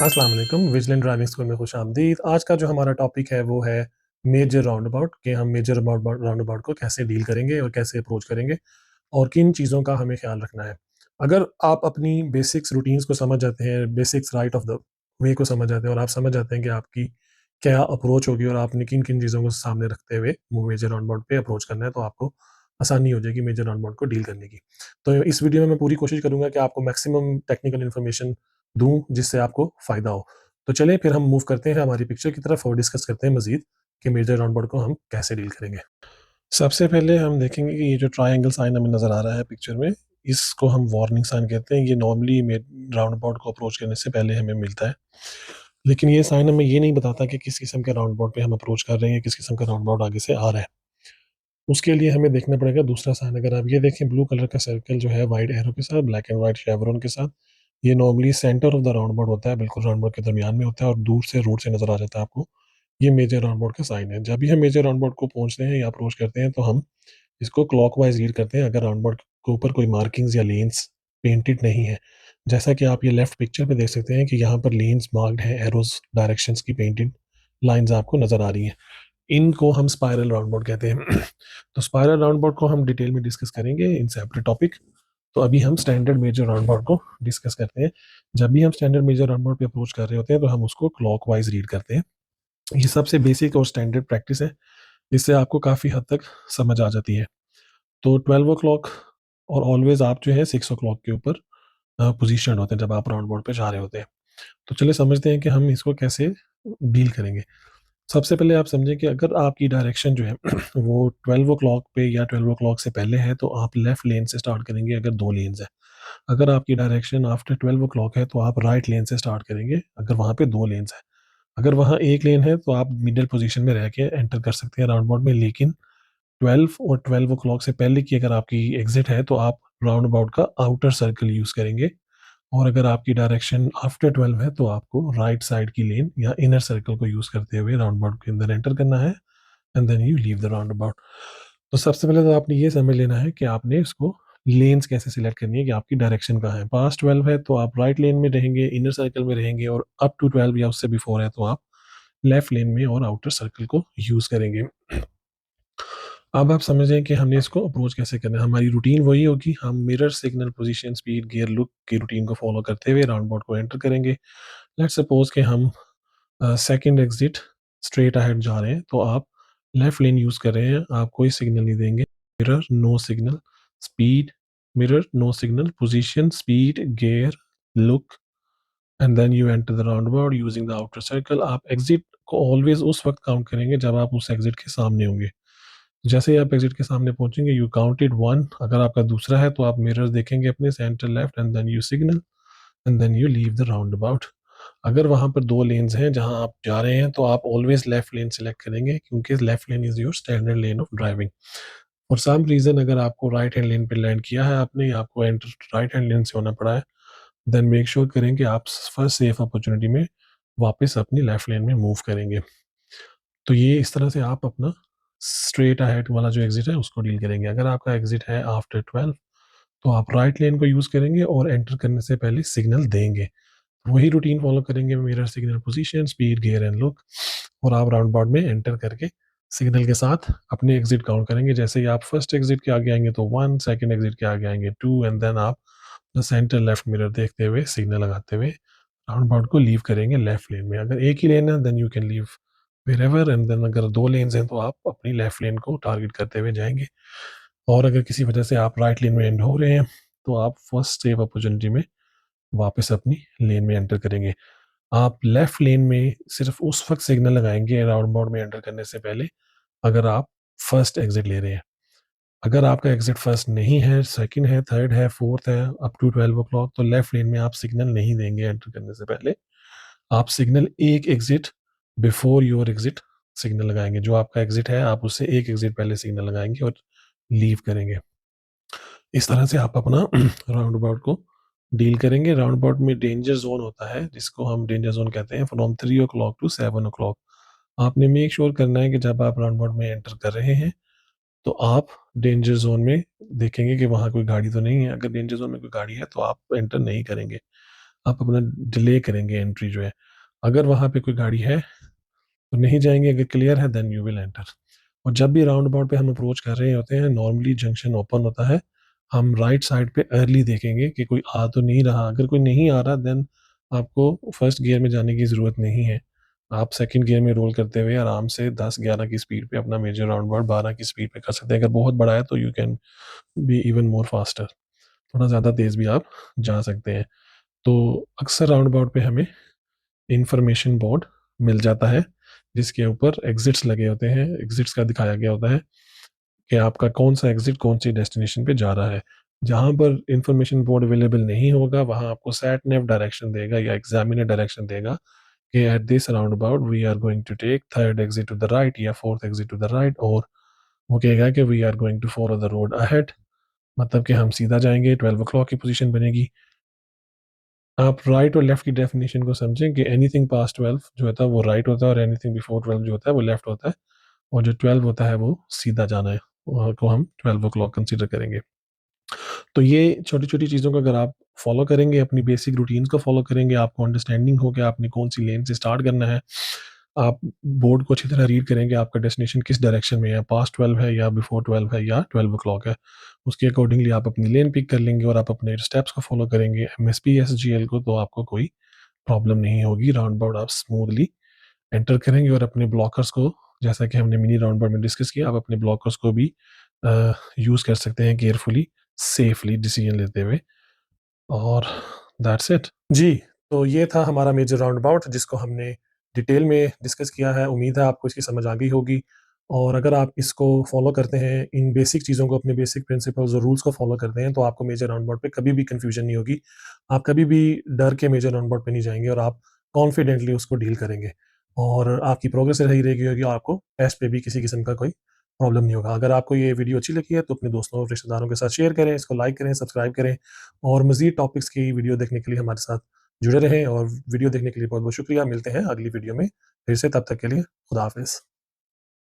अस्सलाम वालेकुम, vigilant driving school में खुशामदीद। आज का जो हमारा टॉपिक है वो है मेजर राउंड अबाउट, कि हम मेजर राउंड अबाउट को कैसे डील करेंगे और कैसे अप्रोच करेंगे और किन चीज़ों का हमें ख्याल रखना है। अगर आप अपनी बेसिक्स रूटीन्स को समझ जाते हैं, basics right of the way को समझ जाते हैं और आप समझ जाते हैं कि आपकी क्या अप्रोच होगी और आपने किन किन चीज़ों को सामने रखते हुए वो मेजर राउंड अबाउट पे अप्रोच करना है, तो आपको आसानी हो जाएगी मेजर राउंड अबाउट को डील करने की। तो इस वीडियो में मैं पूरी कोशिश करूंगा कि आपको मैक्सिमम टेक्निकल इन्फॉर्मेशन दूं जिससे आपको फ़ायदा हो। तो चलिए फिर हम मूव करते हैं हमारी पिक्चर की तरफ और डिस्कस करते हैं मज़ीद कि मेजर राउंड अबाउट को हम कैसे डील करेंगे। सबसे पहले हम देखेंगे कि ये जो ट्रायंगल साइन हमें नज़र आ रहा है पिक्चर में, इसको हम वार्निंग साइन कहते हैं। ये नॉर्मली राउंड अबाउट को अप्रोच करने से पहले हमें मिलता है, लेकिन ये साइन हमें ये नहीं बताता कि किस किस्म के राउंड अबाउट पे हम अप्रोच कर रहे हैं, किस किस्म का राउंड अबाउट आगे से आ रहा है। उसके लिए हमें देखना पड़ेगा दूसरा साइन। अगर आप ये देखें, ब्लू कलर का सर्कल जो है वाइट एरो के साथ, ब्लैक एंड वाइट शेवरन के साथ, ये normally centre of the round about होता है, बिल्कुल राउंड अबाउट के दरमियान में होता है और दूर से रोड से नजर आ जाता है आपको। ये मेजर राउंड अबाउट का साइन है। जब भी हम मेजर राउंड अबाउट को पहुंचते हैं या अप्रोच करते हैं तो हम इसको क्लॉकवाइज रीड करते हैं, अगर राउंड अबाउट के ऊपर कोई मार्किंग्स या लेन्स पेंटेड नहीं है। जैसा कि आप ये लेफ्ट पिक्चर में देख सकते हैं कि यहाँ पर लेन्स मार्क्ड है, एरोज डायरेक्शंस की पेंटेड लाइंस आपको नजर आ रही हैं। इनको हम स्पाइरल राउंड अबाउट कहते हैं। तो स्पाइरल राउंड अबाउट को हम डिटेल में डिस्कस करेंगे इन सेपरेट टॉपिक। तो अभी हम स्टैंडर्ड मेजर राउंड अबाउट को डिस्कस करते हैं। जब भी हम स्टैंडर्ड मेजर राउंड अबाउट पे अप्रोच कर रहे होते हैं तो हम उसको क्लॉकवाइज रीड करते हैं। ये सबसे बेसिक और स्टैंडर्ड प्रैक्टिस है, इससे आपको काफ़ी हद तक समझ आ जाती है। तो 12 o'clock और ऑलवेज आप जो है 6 o'clock के ऊपर पोजीशन होते हैं जब आप राउंड अबाउट पे जा रहे होते हैं। तो चलिए समझते हैं कि हम इसको कैसे डील करेंगे। सबसे पहले आप समझें कि अगर आपकी डायरेक्शन जो है वो 12 o'clock पे या 12 o'clock से पहले है तो आप लेफ्ट लेन से स्टार्ट करेंगे अगर दो लेन्स है। अगर आपकी डायरेक्शन आफ्टर 12 o'clock है तो आप राइट लेन से स्टार्ट करेंगे अगर वहाँ पे दो लेन्स है। अगर वहाँ एक लेन है तो आप मिडिल पोजीशन में रह के एंटर कर सकते हैं राउंड अबाउट में, लेकिन 12 और 12 o'clock से पहले की अगर आपकी एग्जिट है तो आप राउंड अबाउट का आउटर सर्कल यूज करेंगे। और अगर आपकी डायरेक्शन आफ्टर 12 है तो आपको राइट साइड की लेन या इनर सर्कल को यूज करते हुए राउंड अबाउट के अंदर एंटर करना है, and then you leave the roundabout. तो सबसे पहले तो आपने ये समझ लेना है कि आपने इसको लेन्स कैसे सिलेक्ट करनी है, कि आपकी डायरेक्शन कहाँ है। पास 12 है तो आप राइट लेन में रहेंगे, इनर सर्कल में रहेंगे, और अप टू 12 या उससे बिफोर है तो आप लेफ्ट लेन में और आउटर सर्कल को यूज करेंगे। अब आप समझें कि हमने इसको अप्रोच कैसे करना है। हमारी रूटीन वही होगी, हम mirror signal position speed gear look की रूटीन को फॉलो करते हुए राउंड अबाउट को एंटर करेंगे। लेट्स सपोज कि हम सेकंड एग्जिट स्ट्रेट अहेड जा रहे हैं तो आप लेफ्ट लेन यूज कर रहे हैं, आप कोई सिग्नल नहीं देंगे। Mirror no signal, speed mirror no signal, position speed gear look, and then you enter the roundabout using the outer circle. आप एग्जिट को ऑलवेज उस वक्त काउंट करेंगे जब आप उस एग्जिट के सामने होंगे। जैसे ही आप एग्जिट के सामने पहुंचेंगे यू काउंटेड वन। अगर आपका दूसरा है तो आप मिरर्स देखेंगे अपने, centre left, and then you signal, and then you leave the roundabout. अगर वहां पर दो लेन्स हैं जहां आप जा रहे हैं तो आप ऑलवेज लेफ्ट लेन सेलेक्ट करेंगे, क्योंकि left lane is your standard lane of driving. For some reason अगर आपको राइट हैंड लेन पे लैंड किया है आपने, या आपको एंटर राइट हैंड लेन से होना पड़ा है, देन मेक श्योर करें कि आप फर्स्ट सेफ अपॉर्चुनिटी में वापस अपनी लेफ्ट लेन में मूव करेंगे। तो ये इस तरह से आप अपना स्ट्रेट अहेड वाला जो एग्जिट है उसको डील करेंगे। अगर आपका एग्जिट है आफ्टर 12 तो आप राइट लेन को यूज करेंगे और एंटर करने से पहले सिग्नल देंगे। वही रूटीन फॉलो करेंगे, mirror signal position speed gear and look, और आप राउंड अबाउट में एंटर करके सिग्नल के साथ अपने एग्जिट काउंट करेंगे। जैसे ही आप फर्स्ट एग्जिट के आगे आएंगे तो वन, सेकंड एग्जिट के आगे आएंगे टू, एंड देन आप सेंटर लेफ्ट मिरर देखते हुए सिग्नल लगाते हुए राउंड अबाउट को लीव करेंगे लेफ्ट लेन में। अगर एक ही लेन है then you can leave wherever, and then अगर दो लेन्स हैं तो आप अपनी लेफ्ट लेन को टारगेट करते हुए जाएंगे। और अगर किसी वजह से आप राइट लेन में एंड हो रहे हैं तो आप फर्स्ट सेफ अपॉर्चुनिटी में वापस अपनी लेन में एंटर करेंगे। आप लेफ्ट लेन में सिर्फ उस वक्त सिग्नल लगाएंगे राउंड अबाउट में एंटर करने से पहले अगर आप फर्स्ट एग्जिट ले रहे हैं। अगर आपका एग्जिट फर्स्ट नहीं है, सेकंड है, थर्ड है, फोर्थ है, अप टू 12 o'clock, तो लेफ्ट लेन में आप सिग्नल नहीं देंगे एंटर करने से पहले। आप सिग्नल एक exit before your exit signal लगाएंगे। जो आपका एग्जिट है आप उससे एक एग्जिट पहले सिग्नल लगाएंगे और लीव करेंगे। इस तरह से आप अपना राउंड अबाउट को डील करेंगे। राउंड अबाउट में डेंजर जोन होता है जिसको हम डेंजर जोन कहते हैं, फ्रॉम 3 o'clock टू 7 o'clock। आपने मेक श्योर करना है कि जब आप राउंड अबाउट में एंटर कर रहे हैं तो आप डेंजर जोन में देखेंगे कि वहां कोई गाड़ी तो नहीं है। अगर डेंजर जोन में कोई गाड़ी है तो आप एंटर नहीं करेंगे। आप अपना डिले करेंगे एंट्री जो है। अगर वहाँ पे कोई गाड़ी है तो नहीं जाएंगे, अगर क्लियर है देन यू विल एंटर। और जब भी राउंड अबाउट पे हम अप्रोच कर रहे होते हैं, नॉर्मली जंक्शन ओपन होता है, हम राइट साइड पे अर्ली देखेंगे कि कोई आ तो नहीं रहा। अगर कोई नहीं आ रहा देन आपको फर्स्ट गियर में जाने की ज़रूरत नहीं है। आप सेकंड गियर में रोल करते हुए आराम से 10-11 की स्पीड पे अपना मेजर राउंड अबाउट 12 की स्पीड पे कर सकते हैं। अगर बहुत बड़ा है तो you can be even more faster, थोड़ा ज़्यादा तेज़ भी आप जा सकते हैं। तो अक्सर राउंड अबाउट पे हमें इंफॉर्मेशन बोर्ड मिल जाता है जिसके ऊपर एग्जिट्स लगे होते हैं। एग्जिट्स का दिखाया गया होता है कि आपका कौन सा एग्जिट कौन सी डेस्टिनेशन पे जा रहा है। जहाँ पर इंफॉर्मेशन बोर्ड अवेलेबल नहीं होगा वहाँ आपको सैट नेव डायरेक्शन देगा या एग्जामिनर डायरेक्शन देगा कि at this roundabout we are going to take third exit to the right या fourth exit to the right, और वो कहेगा कि we are going to follow the road ahead, मतलब कि हम सीधा जाएंगे। 12 o'clock की पोजीशन बनेगी। आप राइट और लेफ्ट की डेफिनेशन को समझें कि एनीथिंग पास 12 जो होता है वो राइट होता है, और एनीथिंग बिफोर 12 जो होता है वो लेफ्ट होता है, और जो 12 होता है वो सीधा जाना है, को हम 12 o'clock कंसिडर करेंगे। तो ये छोटी छोटी चीज़ों को अगर आप फॉलो करेंगे, अपनी बेसिक रूटीन्स को फॉलो करेंगे, आपको अंडरस्टैंडिंग हो कि आपने कौन सी लेन से स्टार्ट करना है, आप बोर्ड को अच्छी तरह रीड करेंगे, आपका डेस्टिनेशन किस डायरेक्शन में है, पास 12 है या बिफोर 12 है या 12 o'clock है, उसके अकॉर्डिंगली आप अपनी लेन पिक कर लेंगे और आप अपने स्टेप्स को फॉलो करेंगे MSP SGL को, तो आपको कोई प्रॉब्लम नहीं होगी। राउंड अबाउट आप स्मूथली एंटर करेंगे और अपने ब्लॉकर्स को, जैसा कि हमने मिनी राउंड अबाउट में डिस्कस किया, आप अपने ब्लॉकर्स को भी यूज़ कर सकते हैं केयरफुली, सेफली डिसीजन लेते हुए। और दैट्स इट। जी, तो ये था हमारा मेजर राउंड अबाउट जिसको हमने डिटेल में डिस्कस किया है। उम्मीद है आपको इसकी समझ आ गई होगी, और अगर आप इसको फॉलो करते हैं, इन बेसिक चीज़ों को, अपने बेसिक प्रिंसिपल्स और रूल्स को फॉलो करते हैं, तो आपको मेजर राउंड अबाउट पे कभी भी कन्फ्यूजन नहीं होगी। आप कभी भी डर के मेजर राउंड अबाउट पे नहीं जाएँगे, और आप कॉन्फिडेंटली उसको डील करेंगे, और आपकी प्रोग्रेस रही रहेगी होगी, और आपको टेस्ट पे भी किसी किस्म का कोई प्रॉब्लम नहीं होगा। अगर आपको ये वीडियो अच्छी लगी है तो अपने दोस्तों और रिश्तेदारों के साथ शेयर करें, इसको लाइक करें, सब्सक्राइब करें, और मज़ीद टॉपिक्स की वीडियो देखने के लिए हमारे साथ जुड़े रहें। और वीडियो देखने के लिए बहुत-बहुत शुक्रिया। मिलते हैं अगली वीडियो में फिर से, तब तक के लिए खुदा हाफ़िज़।